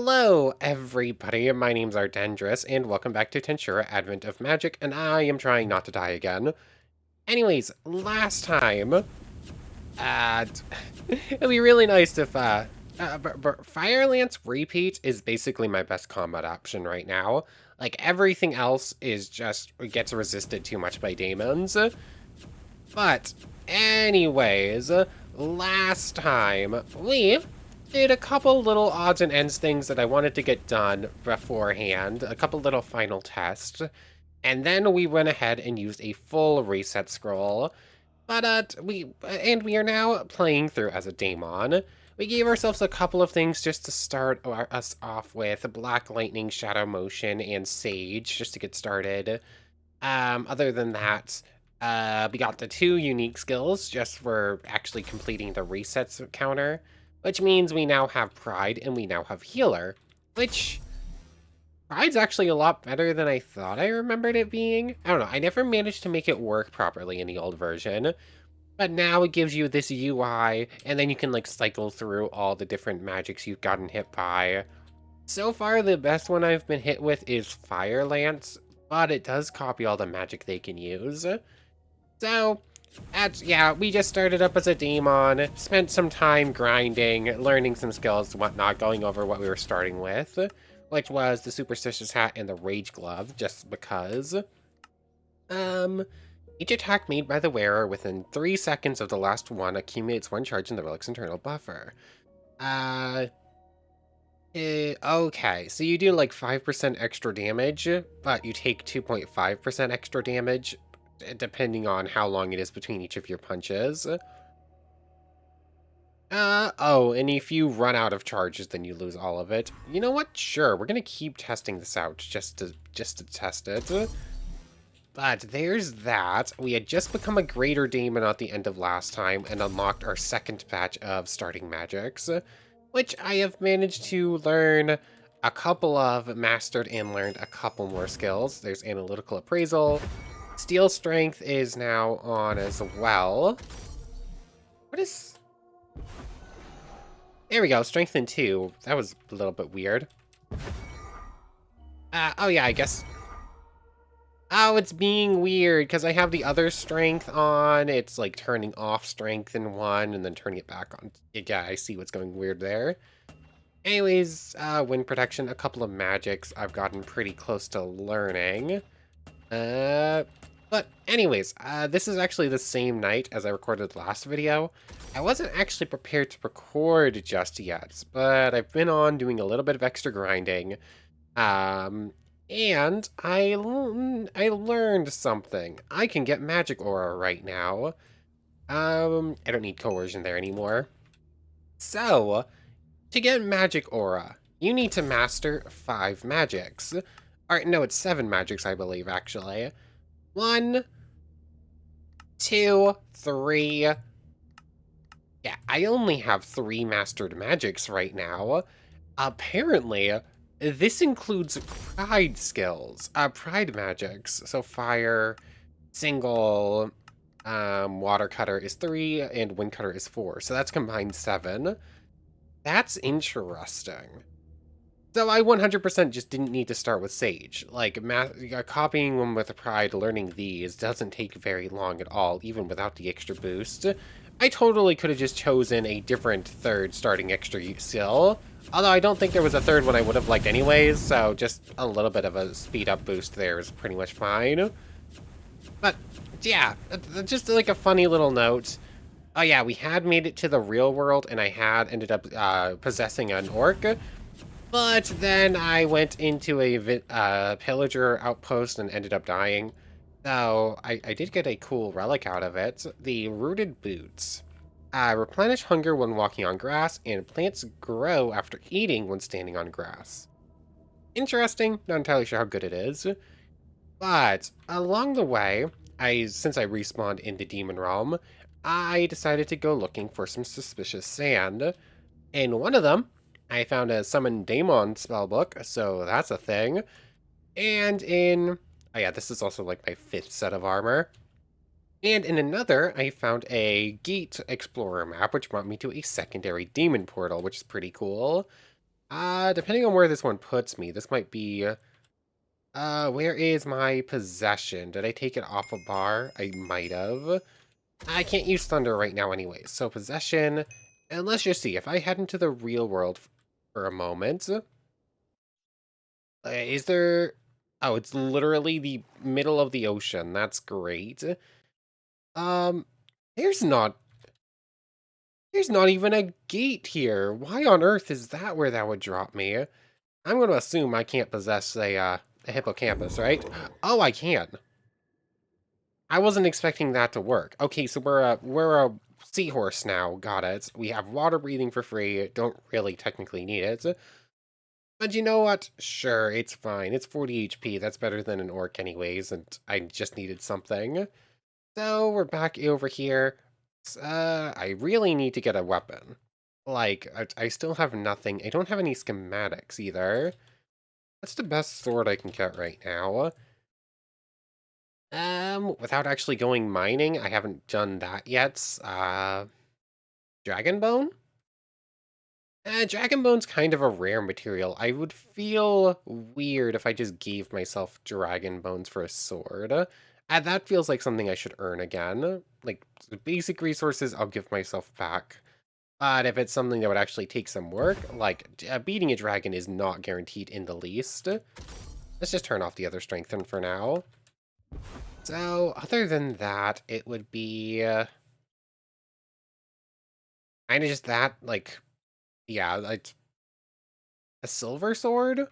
Hello, everybody. My name's Ardendris, and welcome back to Tensura Advent of Magic, and I am trying not to die again. Anyways, last time, it'd be really nice if, but Fire Lance Repeat is basically my best combat option right now. Like, everything else is just, gets resisted too much by Daemons. But, anyways, last time, we did a couple little odds and ends things that I wanted to get done beforehand, a couple little final tests, and then we went ahead and used a full reset scroll. But we are now playing through as a Daemon. We gave ourselves a couple of things just to start us off with: Black Lightning, Shadow Motion, and Sage, just to get started. Other than that, we got the 2 unique skills just for actually completing the resets counter, which means we now have Pride and we now have Healer, which Pride's actually a lot better than I thought I remembered it being. I don't know, I never managed to make it work properly in the old version, but now it gives you this UI, and then you can like cycle through all the different magics you've gotten hit by. So far, the best one I've been hit with is Fire Lance, but it does copy all the magic they can use. So, yeah, we just started up as a Daemon, spent some time grinding, learning some skills and whatnot, going over what we were starting with, which was the Superstitious Hat and the Rage Glove, just because. Each attack made by the wearer within 3 seconds of the last one accumulates 1 charge in the relic's internal buffer. Okay, so you do like 5% extra damage, but you take 2.5% extra damage, depending on how long it is between each of your punches. Oh, and if you run out of charges, then you lose all of it. You know what? Sure, we're gonna keep testing this out just to test it. But there's that. We had just become a Greater Daemon at the end of last time and unlocked our second batch of starting magics, which I have managed to learn a couple of, mastered and learned a couple more skills. There's Analytical Appraisal. Steel Strength is now on as well. What is... There we go, Strengthen 2. That was a little bit weird. Oh yeah, I guess... Oh, it's being weird, because I have the other strength on. It's like turning off strength in one and then turning it back on. Yeah, I see what's going weird there. Anyways, wind protection, a couple of magics I've gotten pretty close to learning. But anyways, this is actually the same night as I recorded the last video. I wasn't actually prepared to record just yet, but I've been on doing a little bit of extra grinding. And I learned something. I can get Magic Aura right now. I don't need Coercion there anymore. So, to get Magic Aura, you need to master 5 magics. Alright, no, it's 7 magics, I believe, actually. 1, 2, 3... Yeah, I only have 3 mastered magics right now. Apparently, this includes Pride skills, Pride magics. So Fire, Single, Water Cutter is 3, and Wind Cutter is 4. So that's combined 7. That's interesting. So I 100% just didn't need to start with Sage. Like, copying them with Pride, learning these doesn't take very long at all, even without the extra boost. I totally could have just chosen a different third starting extra skill, although I don't think there was a third one I would have liked anyways, so just a little bit of a speed up boost there is pretty much fine. But, yeah, just like a funny little note. Oh yeah, we had made it to the real world, and I had ended up possessing an orc, but then I went into a pillager outpost and ended up dying. So I did get a cool relic out of it, the Rooted Boots. Replenish hunger when walking on grass, and plants grow after eating when standing on grass. Interesting, not entirely sure how good it is. But along the way, since I respawned in the Demon Realm, I decided to go looking for some suspicious sand. In one of them, I found a Summon Daemon spellbook, so that's a thing. And in... Oh yeah, this is also like my 5th set of armor. And in another, I found a Gate Explorer map, which brought me to a secondary demon portal, which is pretty cool. Depending on where this one puts me, this might be... where is my possession? Did I take it off a bar? I might have. I can't use thunder right now anyway, so possession... And let's just see, if I head into the real world for a moment... is there... Oh, it's literally the middle of the ocean. That's great. Um, there's not... There's not even a gate here. Why on earth is that where that would drop me? I'm going to assume I can't possess a hippocampus, right? Oh, I can. I wasn't expecting that to work. Okay, so we're a seahorse now. Got it. We have water breathing for free. Don't really technically need it. But you know what? Sure, it's fine. It's 40 HP. That's better than an orc anyways, and I just needed something. So we're back over here. I really need to get a weapon. Like, I still have nothing. I don't have any schematics either. That's the best sword I can get right now. Without actually going mining, I haven't done that yet. Dragon Bone? Dragon Bone's kind of a rare material. I would feel weird if I just gave myself Dragon Bones for a sword. That feels like something I should earn again. Like, the basic resources I'll give myself back. But if it's something that would actually take some work, like, beating a dragon is not guaranteed in the least. Let's just turn off the other strengthen for now. So, other than that, it would be... kind of just that, like... Yeah, like... A silver sword?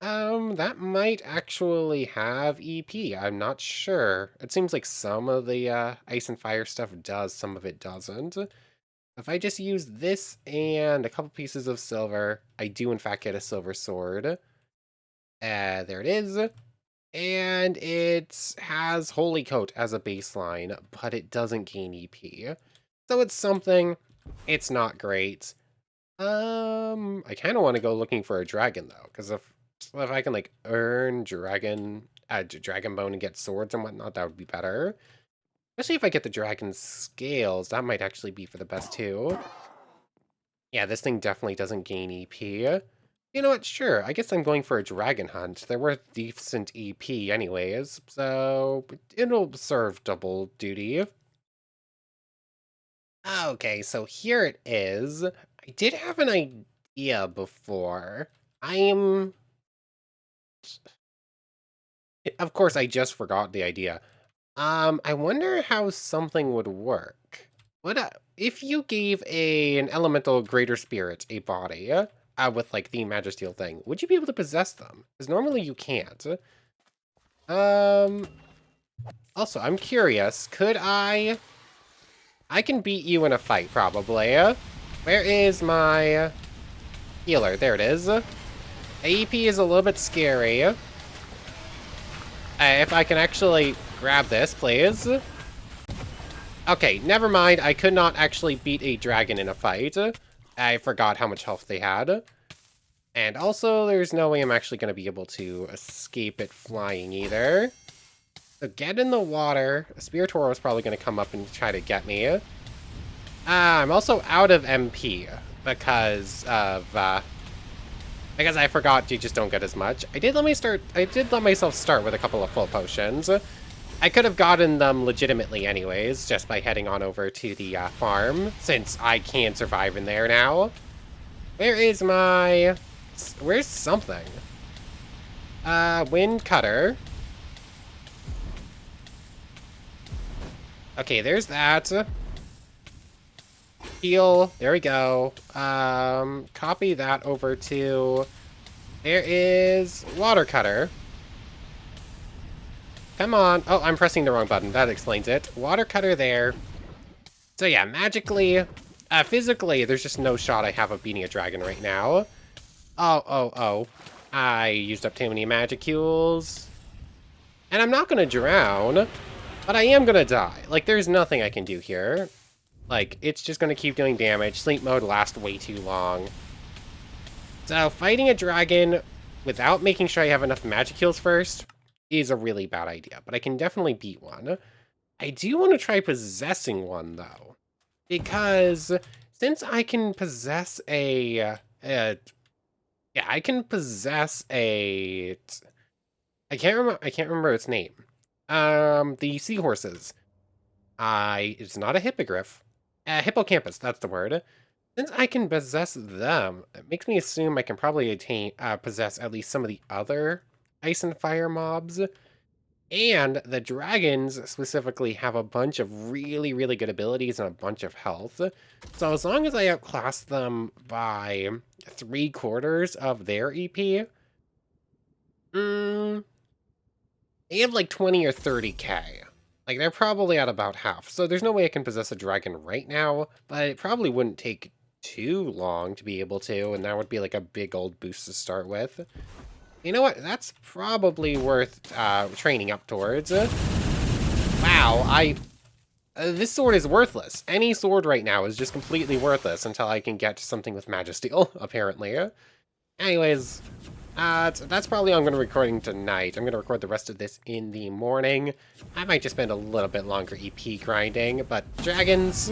That might actually have EP. I'm not sure. It seems like some of the ice and fire stuff does, some of it doesn't. If I just use this and a couple pieces of silver, I do in fact get a silver sword. There it is. And it has Holy Coat as a baseline, but it doesn't gain EP. So it's something. It's not great. I kind of want to go looking for a dragon though, because if I can like earn dragon bone and get swords and whatnot, that would be better. Especially if I get the dragon scales, that might actually be for the best too. Yeah, this thing definitely doesn't gain EP. You know what? Sure, I guess I'm going for a dragon hunt. They're worth decent EP anyways, so it'll serve double duty. Okay, so here it is. I did have an idea before. I'm... Of course, I just forgot the idea. I wonder how something would work. If you gave an elemental greater spirit a body, with like the Magisteel thing, would you be able to possess them? Because normally you can't. Also, I'm curious, could I can beat you in a fight, probably. Where is my healer? There it is. AEP is a little bit scary. If I can actually grab this, please. Okay, never mind. I could not actually beat a dragon in a fight. I forgot how much health they had. And also, there's no way I'm actually going to be able to escape it flying either. So get in the water. A Spiritora is probably going to come up and try to get me. I'm also out of MP because of... because I forgot you just don't get as much. I did let myself start with a couple of full potions. I could have gotten them legitimately anyways, just by heading on over to the farm, since I can survive in there now. Where's something? Wind Cutter. Okay, there's that. Heal. There we go. Copy that over to... There is Water Cutter. Come on. Oh, I'm pressing the wrong button. That explains it. Water Cutter there. So yeah, magically, physically, there's just no shot I have of beating a dragon right now. Oh. I used up too many magicules. And I'm not gonna drown, but I am gonna die. Like, there's nothing I can do here. Like, it's just gonna keep doing damage. Sleep mode lasts way too long. So, fighting a dragon without making sure I have enough magicules first is a really bad idea, but I can definitely beat one. I do want to try possessing one, though, because since I can possess a Yeah, I can possess a... I can't remember its name. The seahorses. It's not a hippogriff. Hippocampus, that's the word. Since I can possess them, it makes me assume I can probably possess at least some of the other ice and fire mobs. And the dragons specifically have a bunch of really, really good abilities and a bunch of health. So as long as I outclass them by 3/4 of their EP, they have like 20 or 30k. Like, they're probably at about half. So there's no way I can possess a dragon right now, but it probably wouldn't take too long to be able to, and that would be like a big old boost to start with. You know what? That's probably worth training up towards. Wow, this sword is worthless. Any sword right now is just completely worthless until I can get to something with Magisteel, apparently. Anyways, that's probably all I'm going to be recording tonight. I'm going to record the rest of this in the morning. I might just spend a little bit longer EP grinding, but dragons,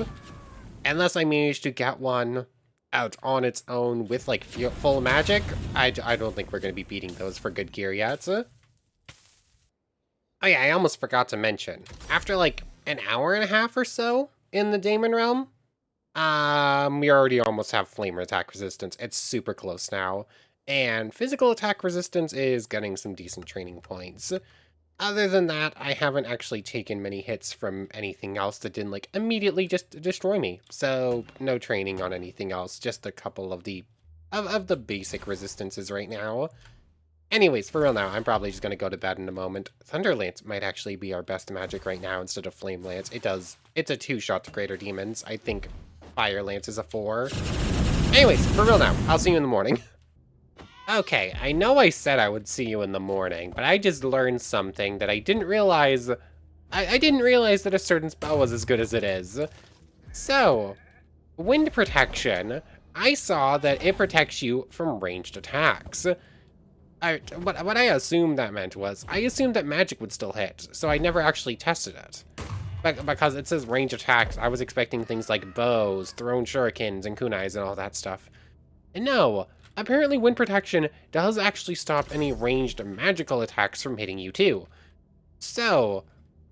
unless I manage to get one out on its own with, like, full magic, I don't think we're going to be beating those for good gear yet. Oh yeah, I almost forgot to mention. After, like, an hour and a half or so in the Daemon realm, we already almost have flame attack resistance. It's super close now. And physical attack resistance is getting some decent training points. Other than that, I haven't actually taken many hits from anything else that didn't, like, immediately just destroy me. So, no training on anything else, just a couple of the basic resistances right now. Anyways, for real now, I'm probably just going to go to bed in a moment. Thunder Lance might actually be our best magic right now instead of Flame Lance. It's a 2-shot to Greater Demons. I think Fire Lance is a 4. Anyways, for real now, I'll see you in the morning. Okay, I know I said I would see you in the morning, but I just learned something that I didn't realize. I didn't realize that a certain spell was as good as it is. So, Wind Protection, I saw that it protects you from ranged attacks. What I assumed that meant was, I assumed that magic would still hit, so I never actually tested it. Because it says range attacks, I was expecting things like bows, thrown shurikens, and kunais, and all that stuff. And no, apparently wind protection does actually stop any ranged magical attacks from hitting you too. So,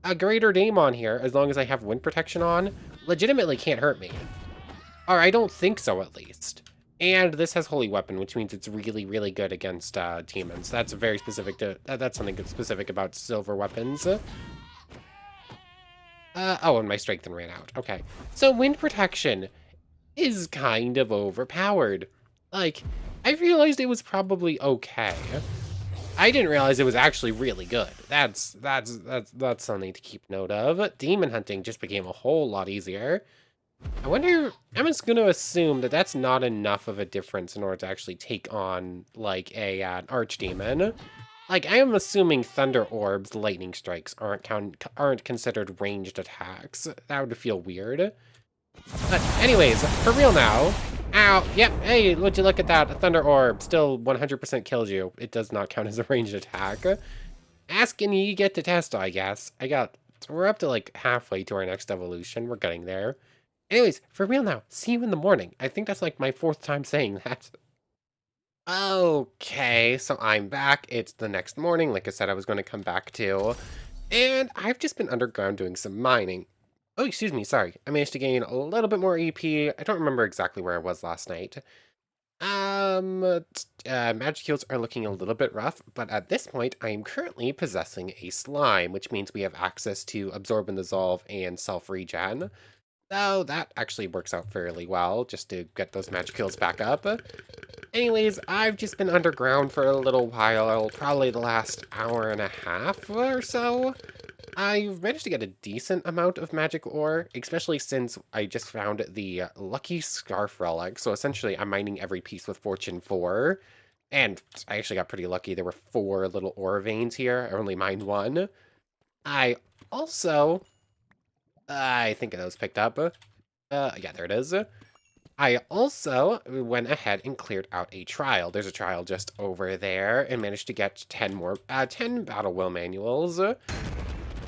a greater Daemon here, as long as I have wind protection on, legitimately can't hurt me. Or I don't think so, at least. And this has Holy Weapon, which means it's really, really good against demons. That's very specific to... that's something specific about silver weapons. Oh, and my strength ran out. Okay. So wind protection is kind of overpowered. Like, I realized it was probably okay. I didn't realize it was actually really good. That's something to keep note of. Demon hunting just became a whole lot easier. I wonder, I'm just going to assume that that's not enough of a difference in order to actually take on, like, an archdemon. Like, I am assuming thunder orbs, lightning strikes aren't considered ranged attacks. That would feel weird. But anyways, for real now. Ow, yep, hey, would you look at that? A thunder orb still 100% kills you. It does not count as a ranged attack. Asking you get to test, I guess. We're up to, like, halfway to our next evolution. We're getting there. Anyways, for real now, see you in the morning. I think that's like my 4th time saying that. Okay, so I'm back. It's the next morning, like I said I was going to come back to. And I've just been underground doing some mining. Oh, excuse me, sorry. I managed to gain a little bit more EP. I don't remember exactly where I was last night. Magic heals are looking a little bit rough, but at this point, I am currently possessing a slime, which means we have access to Absorb and Dissolve and Self-Regen. So that actually works out fairly well, just to get those magic kills back up. Anyways, I've just been underground for a little while, probably the last hour and a half or so. I've managed to get a decent amount of magic ore, especially since I just found the Lucky Scarf Relic. So essentially, I'm mining every piece with Fortune 4. And I actually got pretty lucky. There were 4 little ore veins here. I only mined 1. I also... I think that was picked up. Yeah, there it is. I also went ahead and cleared out a trial. There's a trial just over there and managed to get 10 Battle Will manuals.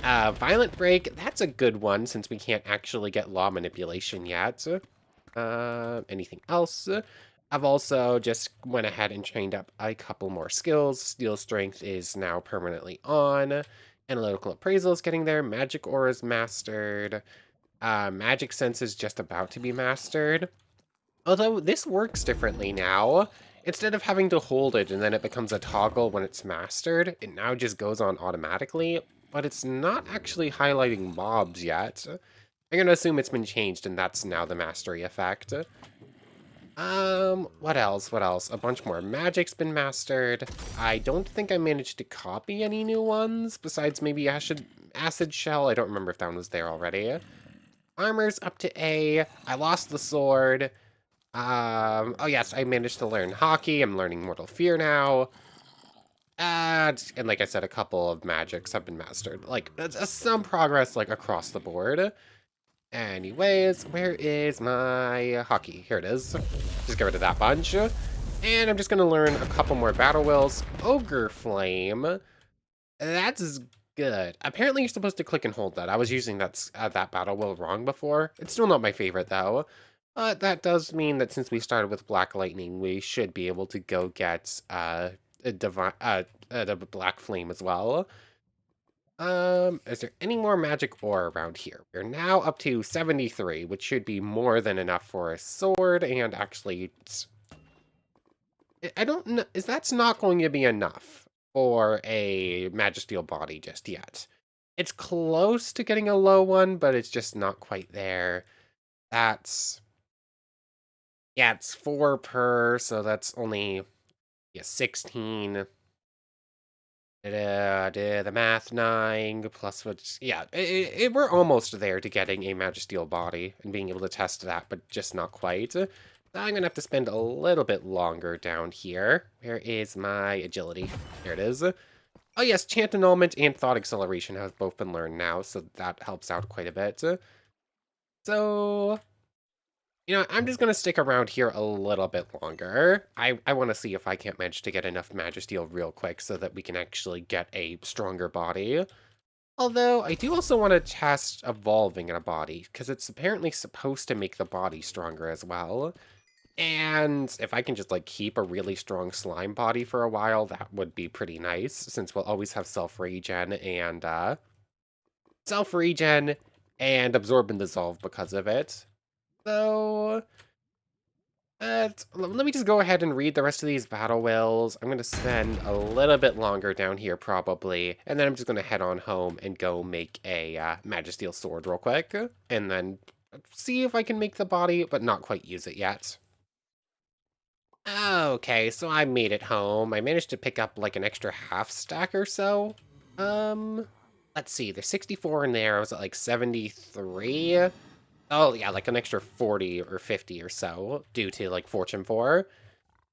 Violent Break, that's a good one since we can't actually get law manipulation yet. Anything else? I've also just went ahead and trained up a couple more skills. Steel Strength is now permanently on. Analytical Appraisal is getting there. Magic Aura is mastered. Magic Sense is just about to be mastered. Although this works differently now. Instead of having to hold it and then it becomes a toggle when it's mastered, it now just goes on automatically, but it's not actually highlighting mobs yet. I'm gonna assume it's been changed and that's now the mastery effect. What else? What else? A bunch more magic's been mastered. I don't think I managed to copy any new ones, besides maybe Acid Shell. I don't remember if that one was there already. Armor's up to A. I lost the sword. Oh yes, I managed to learn hockey. I'm learning Mortal Fear now. And like I said, a couple of magics have been mastered. Like, some progress, like, across the board. Anyways, where is my hockey? Here it is. Just get rid of that bunch. And I'm just gonna learn a couple more battle wills. Ogre Flame. That's good. Apparently you're supposed to click and hold that. I was using that battle will wrong before. It's still not my favorite though. But that does mean that since we started with Black Lightning, we should be able to go get the Black Flame as well. Is there any more magic ore around here? We're now up to 73, which should be more than enough for a sword, and actually, I don't know, that's not going to be enough for a Magisteel body just yet. It's close to getting a low one, but it's just not quite there. That's, yeah, it's 4 per, so that's only, yeah, 16. The math 9 plus what's yeah, we're almost there to getting a Magisteel body and being able to test that, but just not quite. So I'm gonna have to spend a little bit longer down here. Where is my agility? Here it is. Oh yes, Chant Annulment and Thought Acceleration have both been learned now, so that helps out quite a bit. So I'm just going to stick around here a little bit longer. I want to see if I can't manage to get enough Magisteel real quick so that we can actually get a stronger body. Although, I do also want to test evolving in a body, because it's apparently supposed to make the body stronger as well. And if I can just, like, keep a really strong slime body for a while, that would be pretty nice, since we'll always have self-regen and absorb and dissolve because of it. So, let me just go ahead and read the rest of these battle wills. I'm going to spend a little bit longer down here, probably, and then I'm just going to head on home and go make a Magisteel sword real quick, and then see if I can make the body, but not quite use it yet. Okay, so I made it home. I managed to pick up, like, an extra half stack or so. Let's see, there's 64 in there. I was at, like, 73. Oh, yeah, like an extra 40 or 50 or so due to, like, Fortune 4.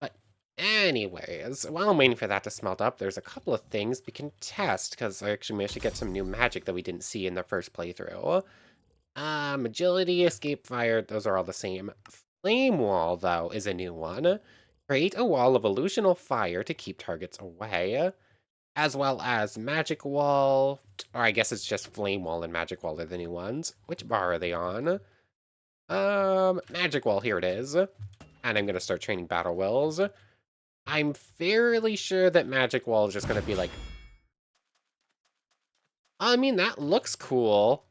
But anyways, while I'm waiting for that to smelt up, there's a couple of things we can test, because I actually managed to get some new magic that we didn't see in the first playthrough. Agility, Escape Fire, those are all the same. Flame Wall, though, is a new one. Create a wall of illusional fire to keep targets away, as well as Magic Wall, or I guess it's just Flame Wall and Magic Wall are the new ones. Which bar are they on? Magic Wall, here it is. And I'm gonna start training Battle Wills. I'm fairly sure that Magic Wall is just gonna be like... I mean, that looks cool.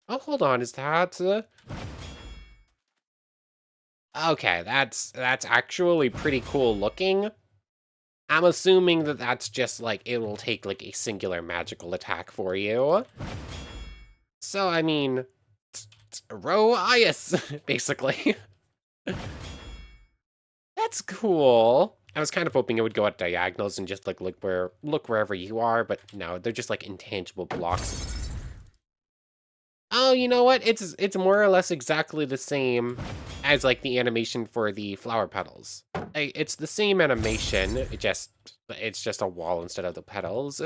Oh, hold on, is that... Okay, that's actually pretty cool looking. I'm assuming that that's just, like, it will take, like, a singular magical attack for you. So, I mean, row Ias, basically. That's cool. I was kind of hoping it would go at diagonals and just, like, look wherever you are, but no, they're just, like, intangible blocks. Oh, you know what? It's more or less exactly the same as, like, the animation for the flower petals. It's the same animation, it's just a wall instead of the petals.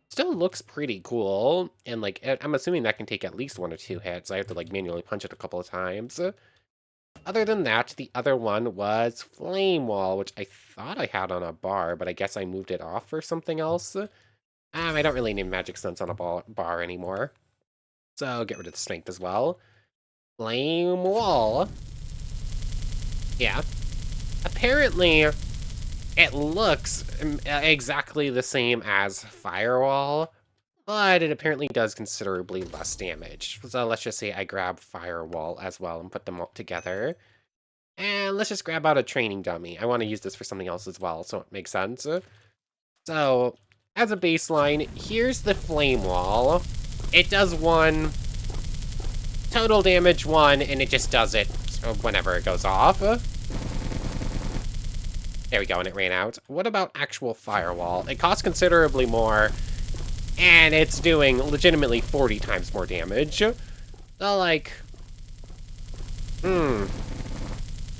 Still looks pretty cool, and, like, I'm assuming that can take at least 1 or 2 hits. I have to, like, manually punch it a couple of times. Other than that, the other one was Flame Wall, which I thought I had on a bar, but I guess I moved it off for something else. I don't really need Magic Sense on a bar anymore. So get rid of the strength as well. Flame Wall. Yeah. apparently it looks exactly the same as Firewall, but it apparently does considerably less damage. So let's just say I grab Firewall as well and put them all together. And let's just grab out a training dummy. I want to use this for something else as well, so it makes sense. So, as a baseline, here's the Flame Wall. It does 1, total damage 1, and it just does it whenever it goes off. There we go, and it ran out. What about actual Firewall? It costs considerably more, and it's doing legitimately 40 times more damage. So, like...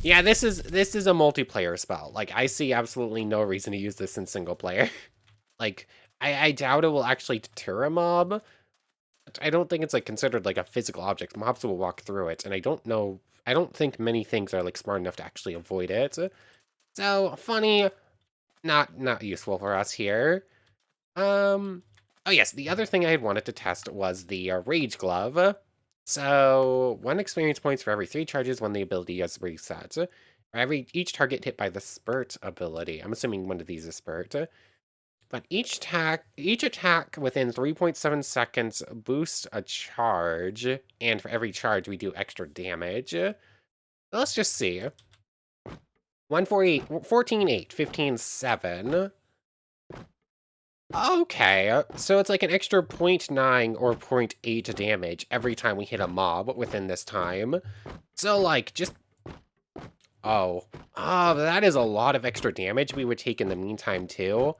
Yeah, this is a multiplayer spell. Like, I see absolutely no reason to use this in single player. Like, I doubt it will actually deter a mob. I don't think it's, like, considered, like, a physical object. Mobs will walk through it, and I don't think many things are, like, smart enough to actually avoid it. So, funny, not useful for us here. Oh yes, the other thing I had wanted to test was the Rage Glove. So, 1 experience points for every 3 charges when the ability is reset. For each target hit by the Spurt ability. I'm assuming one of these is Spurt. But each attack within 3.7 seconds boosts a charge, and for every charge we do extra damage. Let's just see. 14, 8, 15, 7. Okay, so it's like an extra 0.9 or 0.8 damage every time we hit a mob within this time. So, like, just... Oh, that is a lot of extra damage we would take in the meantime, too.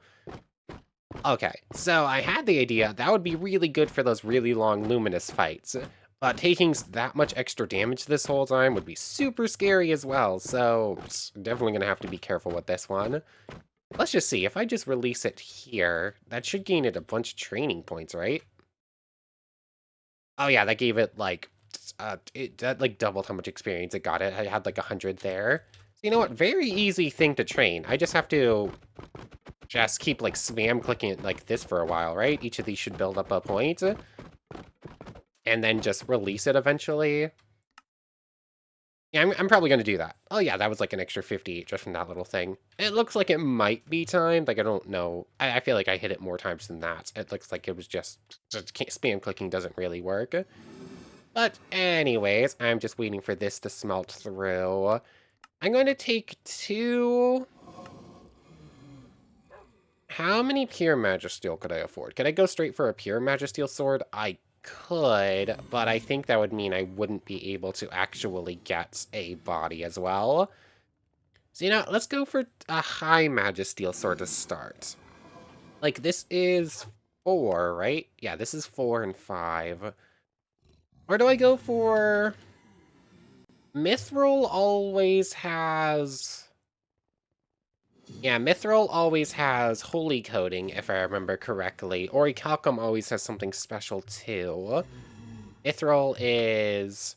Okay, so I had the idea that would be really good for those really long luminous fights, but taking that much extra damage this whole time would be super scary as well, so definitely gonna have to be careful with this one. Let's just see, if I just release it here, that should gain it a bunch of training points, right? Oh yeah, that gave it like, that like doubled how much experience it got. I had like 100 there. So you know what, very easy thing to train. I just have to just keep like spam clicking it like this for a while, right? Each of these should build up a point. And then just release it eventually. Yeah, I'm probably going to do that. Oh yeah, that was like an extra 50 just from that little thing. It looks like it might be timed. Like, I don't know. I feel like I hit it more times than that. It looks like it was just spam clicking doesn't really work. But anyways, I'm just waiting for this to smelt through. I'm going to take 2... How many Pure Magisteel could I afford? Could I go straight for a Pure Magisteel sword? I could, but I think that would mean I wouldn't be able to actually get a body as well. So, you know, let's go for a High Magisteel sword to start. Like, this is 4, right? Yeah, this is 4 and 5. Or do I go for... Mithril always has... Yeah, Mithril always has Holy Coating, if I remember correctly. Orichalcum always has something special, too. Mithril is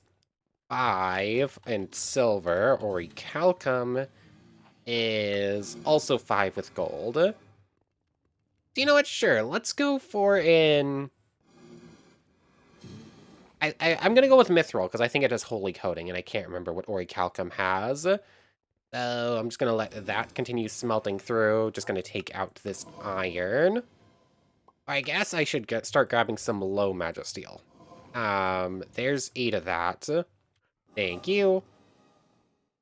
5 and silver. Orichalcum is also 5 with gold. Do you know what? Sure, let's go for an... I'm going to go with Mithril, because I think it has Holy Coating, and I can't remember what Orichalcum has. So I'm just going to let that continue smelting through. Just going to take out this iron. I guess I should start grabbing some low Magisteel. There's 8 of that. Thank you.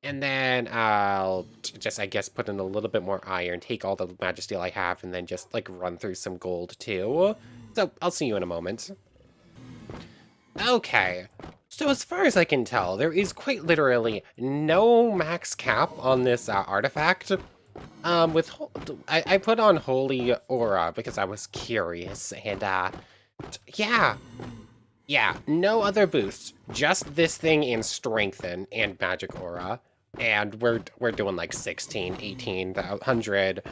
And then I'll just, I guess, put in a little bit more iron, take all the Magisteel I have, and then just, like, run through some gold, too. So I'll see you in a moment. Okay. So as far as I can tell, there is quite literally no max cap on this artifact. I put on Holy Aura because I was curious, and yeah, no other boosts, just this thing and Strengthen and Magic Aura, and we're doing like 16, 18, 100.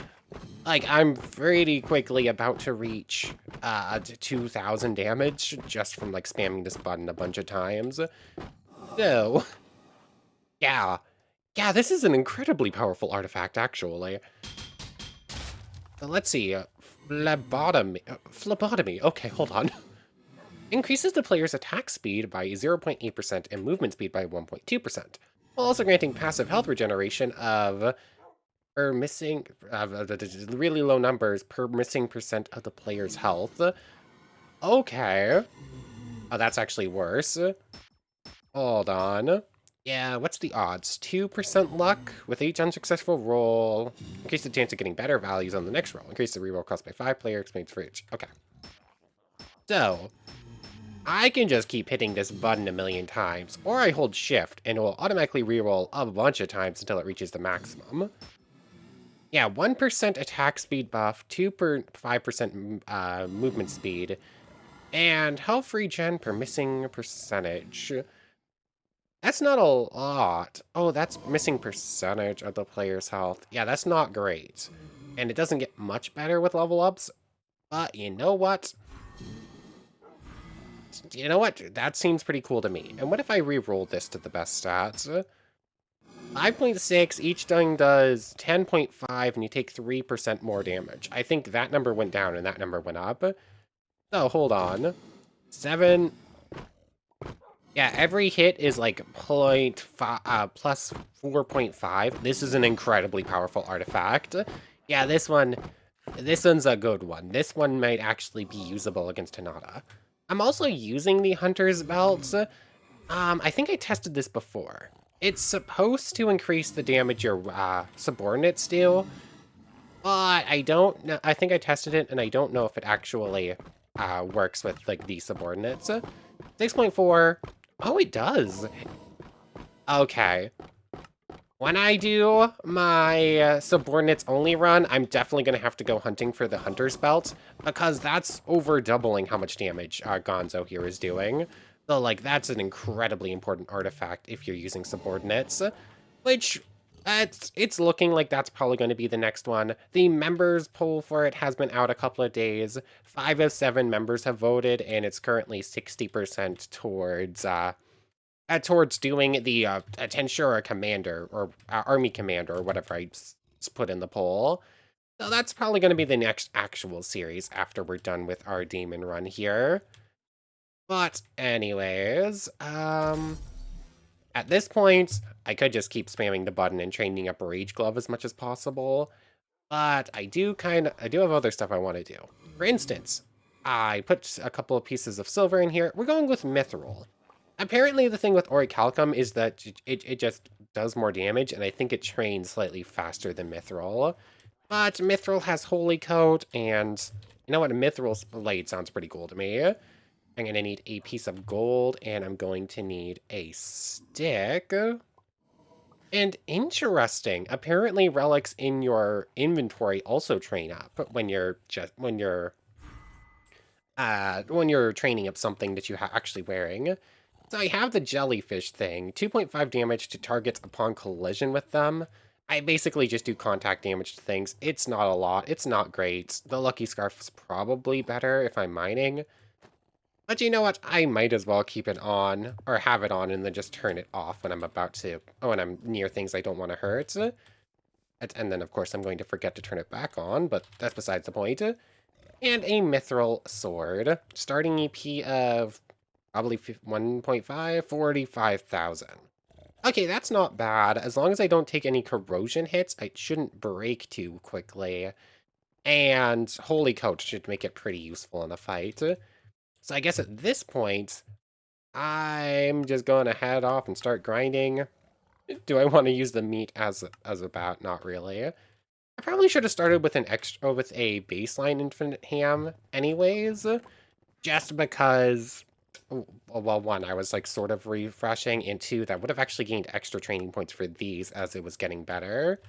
Like, I'm pretty quickly about to reach 2,000 damage just from, like, spamming this button a bunch of times. So, yeah. Yeah, this is an incredibly powerful artifact, actually. So let's see. Phlebotomy. Okay, hold on. Increases the player's attack speed by 0.8% and movement speed by 1.2%. while also granting passive health regeneration of per missing really low numbers per missing percent of the player's health. Okay. Oh, that's actually worse. Hold on. Yeah, what's the odds? 2% luck with each unsuccessful roll. Increase the chance of getting better values on the next roll. Increase the reroll cost by 5 player experience for each. Okay. So, I can just keep hitting this button a million times, or I hold shift and it will automatically reroll a bunch of times until it reaches the maximum. Yeah, 1% attack speed buff, 5% movement speed, and health regen per missing percentage. That's not a lot. Oh, that's missing percentage of the player's health. Yeah, that's not great. And it doesn't get much better with level ups, but you know what? You know what? That seems pretty cool to me. And what if I re-roll this to the best stats? 5.6, each thing does 10.5, and you take 3% more damage. I think that number went down and that number went up. So, hold on. 7. Yeah, every hit is like plus 4.5. This is an incredibly powerful artifact. Yeah, this one's a good one. This one might actually be usable against Hinata. I'm also using the Hunter's Belt. I think I tested this before. It's supposed to increase the damage your subordinates do, but I don't know. I think I tested it, and I don't know if it actually works with like the subordinates. 6.4. Oh, it does. Okay. When I do my subordinates only run, I'm definitely going to have to go hunting for the Hunter's Belt, because that's over doubling how much damage Gonzo here is doing. So, like, that's an incredibly important artifact if you're using subordinates, which it's looking like that's probably going to be the next one. The members poll for it has been out a couple of days. 5 of 7 members have voted, and it's currently 60% towards doing the Tensura commander or army commander or whatever I put in the poll. So that's probably going to be the next actual series after we're done with our Daemon run here. But anyways, at this point, I could just keep spamming the button and training up Rage Glove as much as possible. But I do have other stuff I want to do. For instance, I put a couple of pieces of silver in here. We're going with Mithril. Apparently, the thing with Orichalcum is that it just does more damage, and I think it trains slightly faster than Mithril. But Mithril has Holy Coat, and you know what? A Mithril blade sounds pretty cool to me. I'm going to need a piece of gold, and I'm going to need a stick. And interesting, apparently relics in your inventory also train up when you're training up something that you're actually wearing. So I have the jellyfish thing, 2.5 damage to targets upon collision with them. I basically just do contact damage to things. It's not a lot. It's not great. The Lucky Scarf is probably better if I'm mining. But you know what? I might as well keep it on, or have it on, and then just turn it off when when I'm near things I don't want to hurt. And then, of course, I'm going to forget to turn it back on, but that's besides the point. And a Mithril Sword. Starting EP of probably 1.5, 45,000. Okay, that's not bad. As long as I don't take any corrosion hits, I shouldn't break too quickly. And Holy Coat should make it pretty useful in a fight. So I guess at this point, I'm just going to head off and start grinding. Do I want to use the meat as a bat? Not really. I probably should have started with with a baseline infinite ham anyways, just because, well, one, I was like sort of refreshing, and two, that would have actually gained extra training points for these as it was getting better.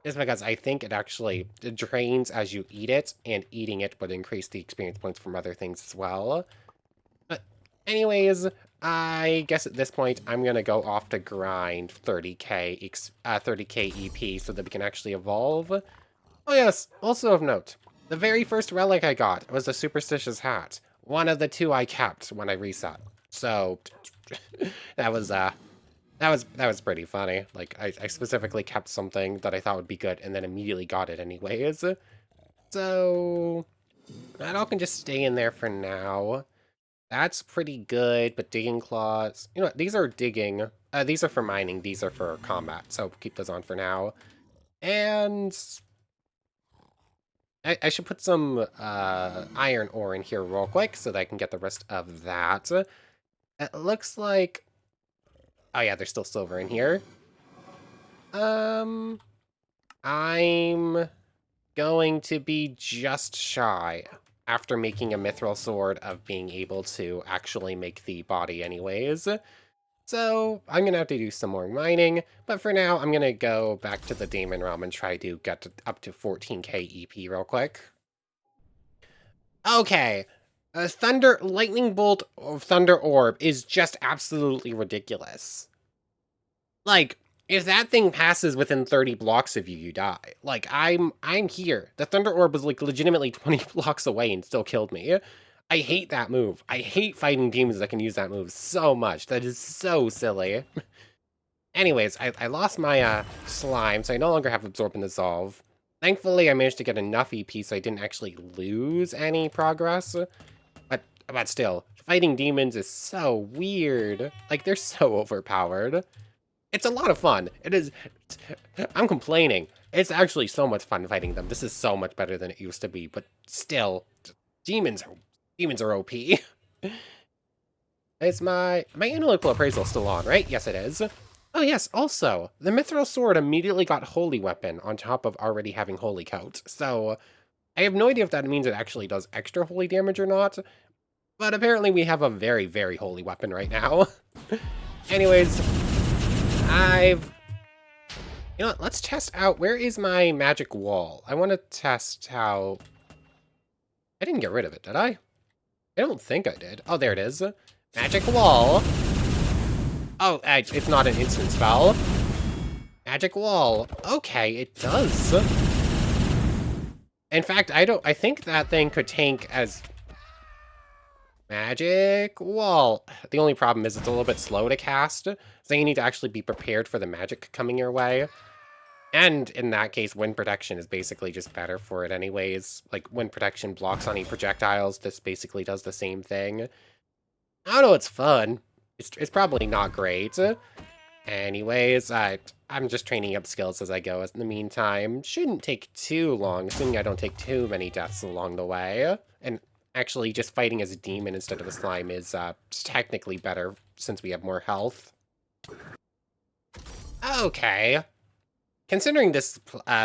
Is because I think it drains as you eat it, and eating it would increase the experience points from other things as well. But anyways, I guess at this point, I'm going to go off to grind 30k EP so that we can actually evolve. Oh yes, also of note, the very first relic I got was a superstitious hat. One of the 2 I kept when I reset. So that was pretty funny. Like I specifically kept something that I thought would be good and then immediately got it anyways. So that all can just stay in there for now. That's pretty good, but digging claws, you know what, these are digging. These are for mining, these are for combat, so keep those on for now. And I should put some iron ore in here real quick so that I can get the rest of that. It looks like... Oh yeah, there's still silver in here. I'm going to be just shy after making a mithril sword of being able to actually make the body anyways. So I'm going to have to do some more mining, but for now I'm going to go back to the Daemon realm and try to get up to 14k EP real quick. Okay, a lightning bolt of thunder orb is just absolutely ridiculous. Like, if that thing passes within 30 blocks of you, you die. Like, I'm here. The Thunder Orb was, like, legitimately 20 blocks away and still killed me. I hate that move. I hate fighting demons that can use that move so much. That is so silly. Anyways, I lost my, slime, so I no longer have Absorb and Dissolve. Thankfully, I managed to get enough EP so I didn't actually lose any progress. But still, fighting demons is so weird. Like, they're so overpowered. It's a lot of fun. It is... I'm complaining. It's actually so much fun fighting them. This is so much better than it used to be, but still, demons are OP. Is my analytical appraisal still on, right? Yes, it is. Oh yes, also, the Mithril Sword immediately got Holy Weapon on top of already having Holy Coat, so I have no idea if that means it actually does extra holy damage or not, but apparently we have a very, very holy weapon right now. Anyways, you know what, let's test out, where is my magic wall? I want to test how... I didn't get rid of it, did I? I don't think I did. Oh, there it is. Magic wall. Oh, it's not an instant spell. Magic wall. Okay, it does. In fact, I think that thing could tank as... Magic wall. The only problem is it's a little bit slow to cast, so you need to actually be prepared for the magic coming your way. And in that case, wind protection is basically just better for it anyways. Like, wind protection blocks any projectiles. This basically does the same thing. I don't know, it's fun. It's probably not great. Anyways, I'm just training up skills as I go. In the meantime, shouldn't take too long, assuming I don't take too many deaths along the way. And actually, just fighting as a demon instead of a slime is technically better since we have more health. Okay. Considering this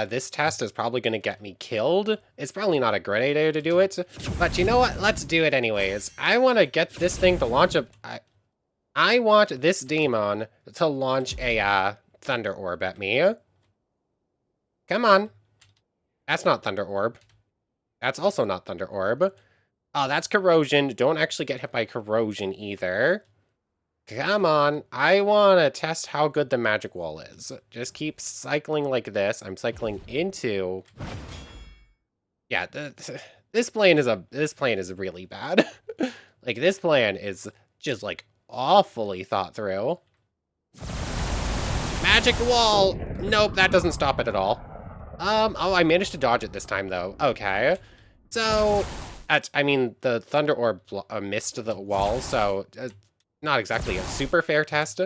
this test is probably going to get me killed, it's probably not a great idea to do it, but you know what? Let's do it anyways. I want to get this thing to launch a... I want this Daemon to launch a Thunder Orb at me. Come on. That's not Thunder Orb. That's also not Thunder Orb. Oh, that's Corrosion. Don't actually get hit by Corrosion either. Come on, I want to test how good the magic wall is. Just keep cycling like this. I'm cycling into... Yeah, this plan is really bad. Like, this plan is just, like, awfully thought through. Magic wall! Nope, that doesn't stop it at all. Oh, I managed to dodge it this time, though. Okay. So, I mean, the Thunder Orb missed the wall, so... not exactly a super fair test,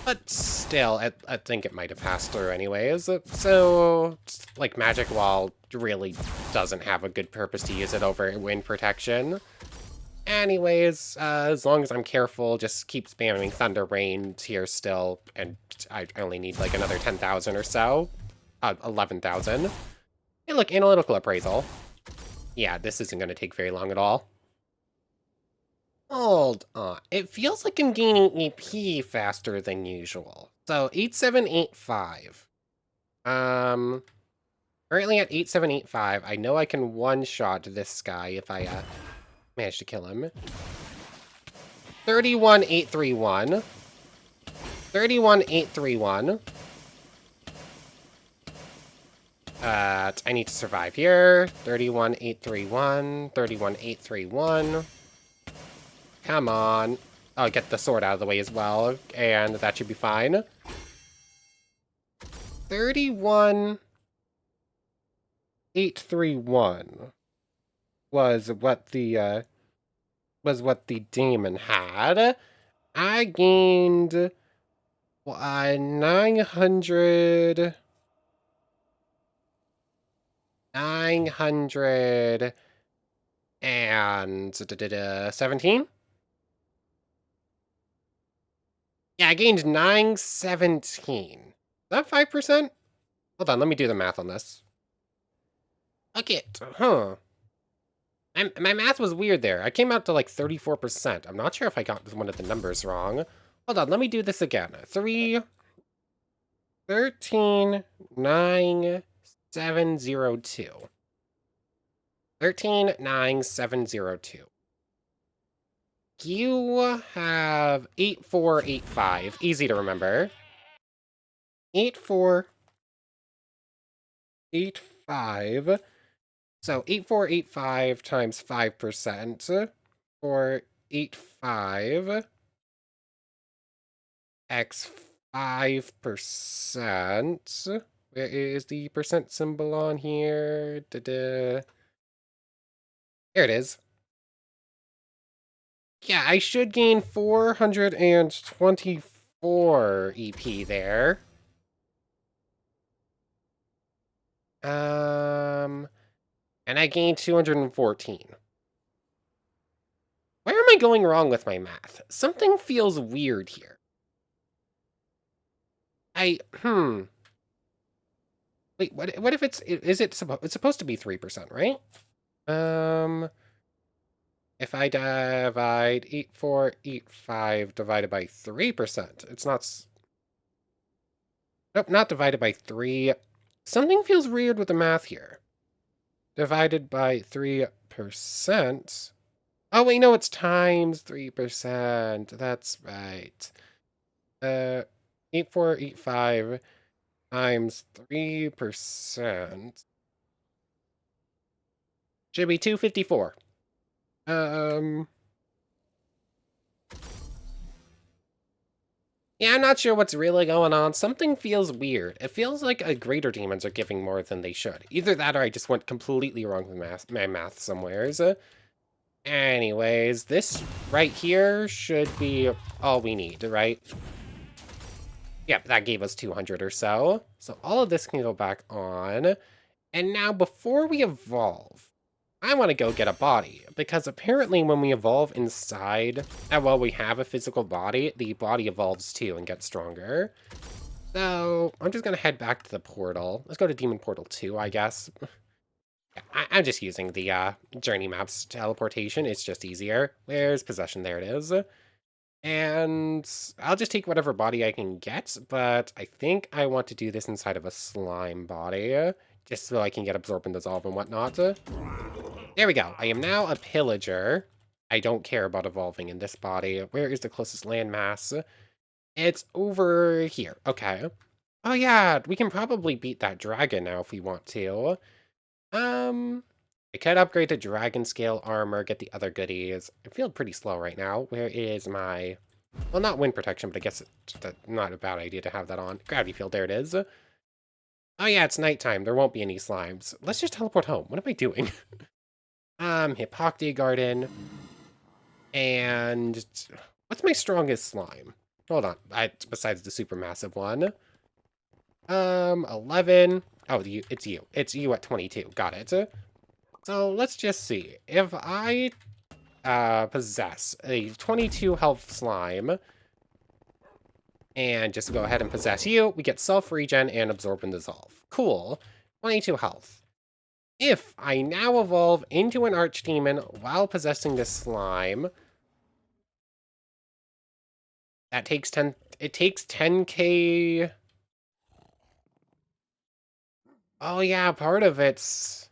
but still, I think it might have passed through anyways. So, like, Magic Wall really doesn't have a good purpose to use it over wind protection. Anyways, as long as I'm careful, just keep spamming Thunder Rain here still, and I only need, like, another 10,000 or so. 11,000. Hey, look, Analytical Appraisal. Yeah, this isn't going to take very long at all. Hold on. It feels like I'm gaining EP faster than usual. So, 8785. Currently at 8785. I know I can one-shot this guy if I, manage to kill him. 31831. 31831. I need to survive here. 31831. 31831. Come on. I'll get the sword out of the way as well, and that should be fine. 31831 was what the Daemon had. I gained Well, 900... 917? Yeah, I gained 917. Is that 5%? Hold on, let me do the math on this. Okay, huh. My math was weird there. I came out to like 34%. I'm not sure if I got one of the numbers wrong. Hold on, let me do this again. 3, 13, 9, 702. 13, 9, 702. You have 8485. Easy to remember. 8485. So 8485 times 5% for 85 x 5%. Where is the percent symbol on here? There it is. Yeah, I should gain 424 EP there. And I gained 214. Where am I going wrong with my math? Something feels weird here. Wait, what if it's supposed to be 3%, right? If I divide 8485 divided by 3%, it's not... Nope, not divided by 3. Something feels weird with the math here. Divided by 3%. Oh, wait, no, it's times 3%. That's right. 8485 times 3% should be 254. Yeah, I'm not sure what's really going on. Something feels weird. It feels like greater demons are giving more than they should. Either that or I just went completely wrong with my math somewheres. Anyways, this right here should be all we need, right? Yep, that gave us 200 or so. So all of this can go back on. And now before we evolve, I want to go get a body, because apparently when we evolve inside, well, we have a physical body, the body evolves too and gets stronger. So I'm just going to head back to the portal. Let's go to Demon Portal 2, I guess. I'm just using the Journey Maps teleportation. It's just easier. Where's Possession? There it is. And I'll just take whatever body I can get, but I think I want to do this inside of a slime body, just so I can get Absorb and Dissolve and whatnot. There we go. I am now a pillager. I don't care about evolving in this body. Where is the closest landmass? It's over here. Okay. Oh yeah, we can probably beat that dragon now if we want to. I could upgrade to dragon scale armor, get the other goodies. I feel pretty slow right now. Where is my... Well, not wind protection, but I guess it's not a bad idea to have that on. Gravity field, there it is. Oh yeah, it's nighttime. There won't be any slimes. Let's just teleport home. What am I doing? Hippocrates Garden. And what's my strongest slime? Hold on. Besides the supermassive one. 11. Oh, it's you. It's you at 22. Got it. So let's just see. If I possess a 22 health slime and just go ahead and possess you, we get self-regen and absorb and dissolve. Cool. 22 health. If I now evolve into an archdemon while possessing this slime, that takes 10... It takes 10k... Oh yeah, part of it's...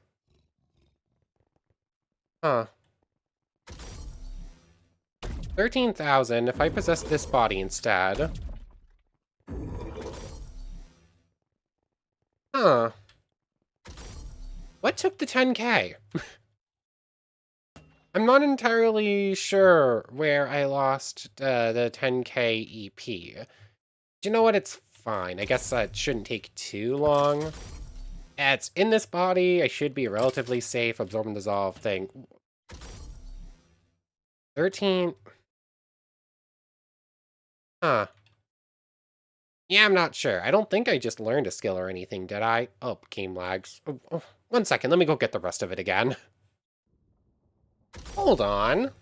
Huh. 13,000 if I possess this body instead. Huh. What took the 10k? I'm not entirely sure where I lost the 10k EP. Do you know what? It's fine. I guess that shouldn't take too long. It's in this body. I should be relatively safe. Absorb and dissolve thing. 13. Huh. Yeah, I'm not sure. I don't think I just learned a skill or anything, did I? Oh, game lags. 1 second, let me go get the rest of it again. Hold on.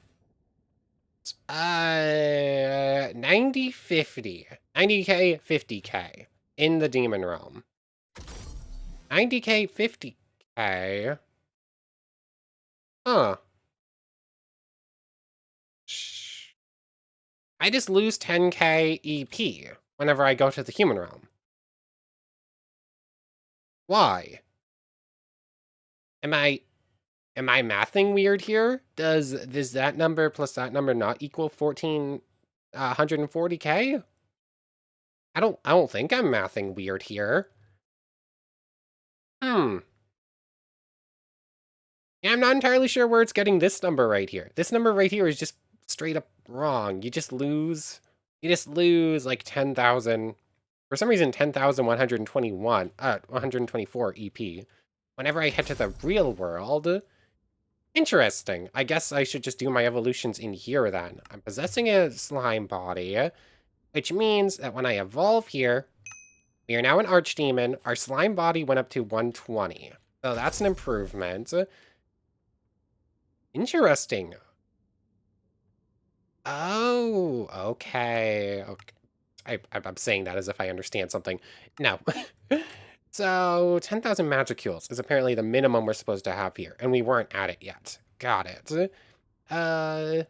90, 50. 90k, 50k. In the demon realm. 90k, 50k. Huh. I just lose 10k EP whenever I go to the human realm. Why? Am I mathing weird here? Does that number plus that number not equal 140k? I don't think I'm mathing weird here. Hmm. Yeah, I'm not entirely sure where it's getting this number right here. This number right here is just straight up wrong. You just lose like 10,000. For some reason, 10,121, 124 EP. Whenever I head to the real world. Interesting. I guess I should just do my evolutions in here then. I'm possessing a slime body, which means that when I evolve here, we are now an archdemon. Our slime body went up to 120. So that's an improvement. Interesting. Oh, okay. I'm saying that as if I understand something. No. So 10,000 magicules is apparently the minimum we're supposed to have here, and we weren't at it yet. Got it. Uh,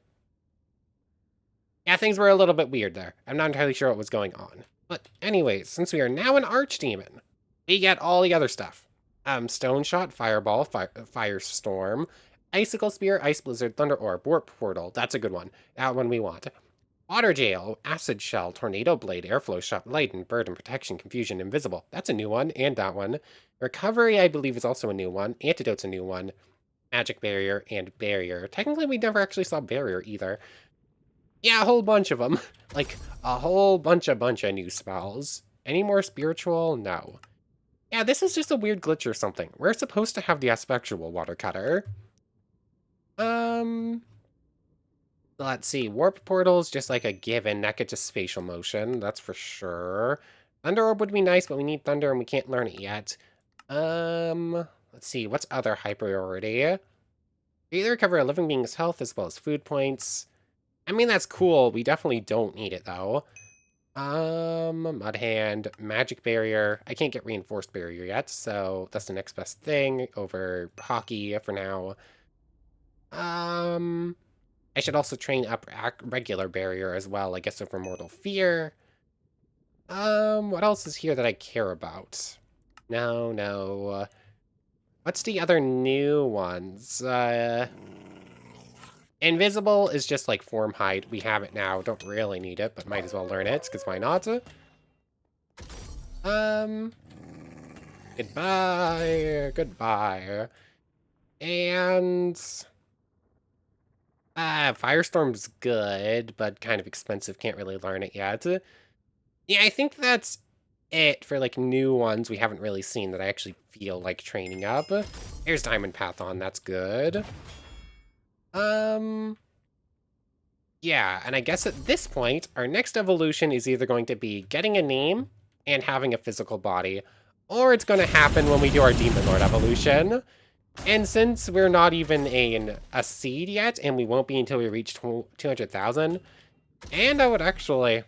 yeah, things were a little bit weird there. I'm not entirely sure what was going on. But anyways, since we are now an archdemon, we get all the other stuff. Stone Shot, Fireball, Firestorm, Icicle Spear, Ice Blizzard, Thunder Orb, Warp Portal. That's a good one. That one we want. Water Jail, Acid Shell, Tornado Blade, Airflow Shot, Lighten, Burden, Protection, Confusion, Invisible. That's a new one, and that one. Recovery, I believe, is also a new one. Antidote's a new one. Magic Barrier and Barrier. Technically, we never actually saw Barrier either. Yeah, a whole bunch of them. Like, a whole bunch of new spells. Any more spiritual? No. Yeah, this is just a weird glitch or something. We're supposed to have the Aspectual Water Cutter. Let's see. Warp Portal's just like a given. That gets just spatial motion, that's for sure. Thunder Orb would be nice, but we need Thunder and we can't learn it yet. Let's see. What's other high priority? We either recover a living being's health as well as food points. I mean, that's cool. We definitely don't need it, though. Mud Hand, Magic Barrier. I can't get Reinforced Barrier yet, so that's the next best thing over Hockey for now. I should also train up regular Barrier as well, I guess over Mortal Fear. What else is here that I care about? No. What's the other new ones? Invisible is just like form hide. We have it now. Don't really need it, but might as well learn it, because why not? Goodbye. And Firestorm's good, but kind of expensive. Can't really learn it yet. Yeah, I think that's it for like new ones we haven't really seen that I actually feel like training up. Here's Diamond Path on. That's good. Yeah, and I guess at this point, our next evolution is either going to be getting a name and having a physical body, or it's going to happen when we do our Demon Lord evolution. And since we're not even a seed yet, and we won't be until we reach 200,000, and I would actually...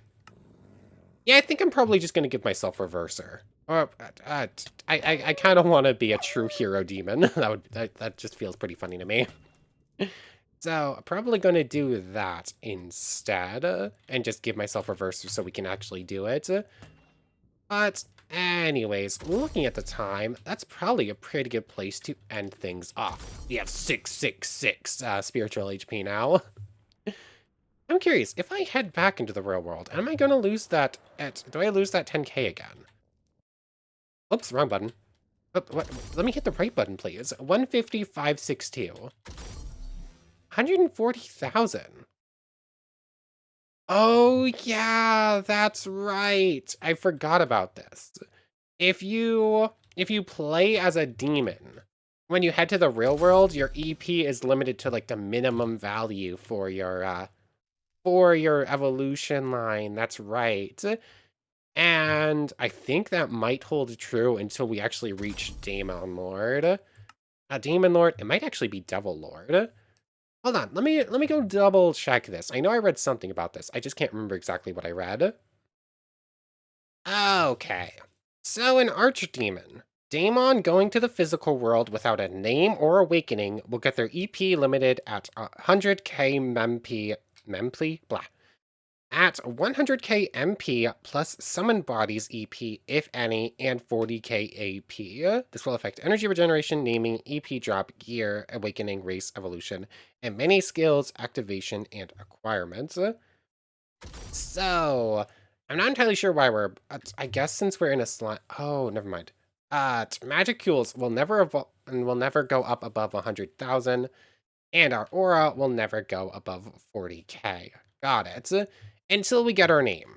Yeah, I think I'm probably just going to give myself Reverser. Or, I kind of want to be a true hero demon. That just feels pretty funny to me. So, I'm probably going to do that instead, and just give myself Reverser so we can actually do it. But, anyways, looking at the time, that's probably a pretty good place to end things off. We have 666 spiritual HP now. I'm curious, if I head back into the real world, am I going to lose that do I lose that 10k again? Oops, wrong button. Oh, what? Let me hit the right button, please. 150,562. 140,000. Oh, yeah, that's right. I forgot about this. If you play as a demon, when you head to the real world, your EP is limited to like the minimum value for your evolution line. That's right. And I think that might hold true until we actually reach Daemon Lord. Demon Lord, it might actually be Devil Lord. Hold on, let me go double check this. I know I read something about this. I just can't remember exactly what I read. Okay. So an archdemon. Daemon going to the physical world without a name or awakening will get their EP limited at 100k mempley, blah. At 100k MP plus summon bodies EP, if any, and 40k AP. This will affect energy regeneration, naming, EP drop, gear, awakening, race, evolution, and many skills, activation, and acquirements. So, I'm not entirely sure why I guess since we're in a slot. Oh, never mind. Magicules will never evolve and will never go up above 100,000, and our aura will never go above 40k. Got it. Until we get our name,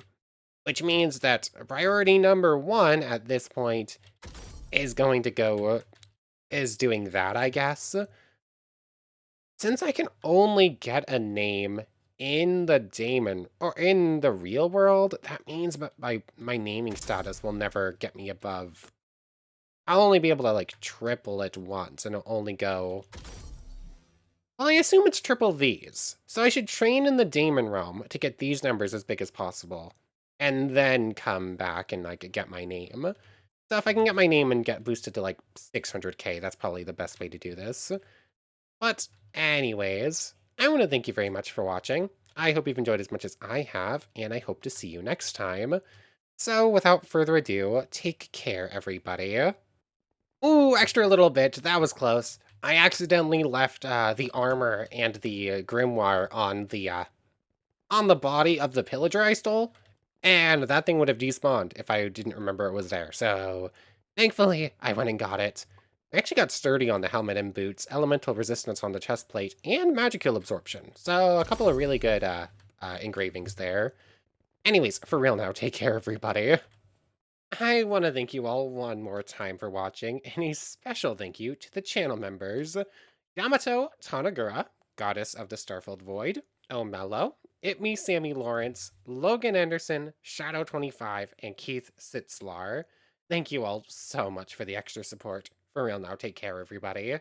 which means that priority number one at this point is going to go, is doing that, I guess. Since I can only get a name in the Daemon, or in the real world, that means that my naming status will never get me above. I'll only be able to, like, triple it once, and it'll only go... Well, I assume it's triple these. So I should train in the Daemon realm to get these numbers as big as possible. And then come back and, like, get my name. So if I can get my name and get boosted to, like, 600k, that's probably the best way to do this. But anyways, I want to thank you very much for watching. I hope you've enjoyed as much as I have, and I hope to see you next time. So without further ado, take care, everybody. Ooh, extra little bit. That was close. I accidentally left the armor and the grimoire on the body of the pillager I stole, and that thing would have despawned if I didn't remember it was there. So, thankfully, I went and got it. I actually got sturdy on the helmet and boots, elemental resistance on the chest plate, and magical absorption. So, a couple of really good engravings there. Anyways, for real now, take care, everybody. I want to thank you all one more time for watching, and a special thank you to the channel members, Yamato Tanagura, Goddess of the Starfilled Void, O'Mello, It Me Sammy Lawrence, Logan Anderson, Shadow25, and Keith Sitzlar. Thank you all so much for the extra support. For real now, take care, everybody.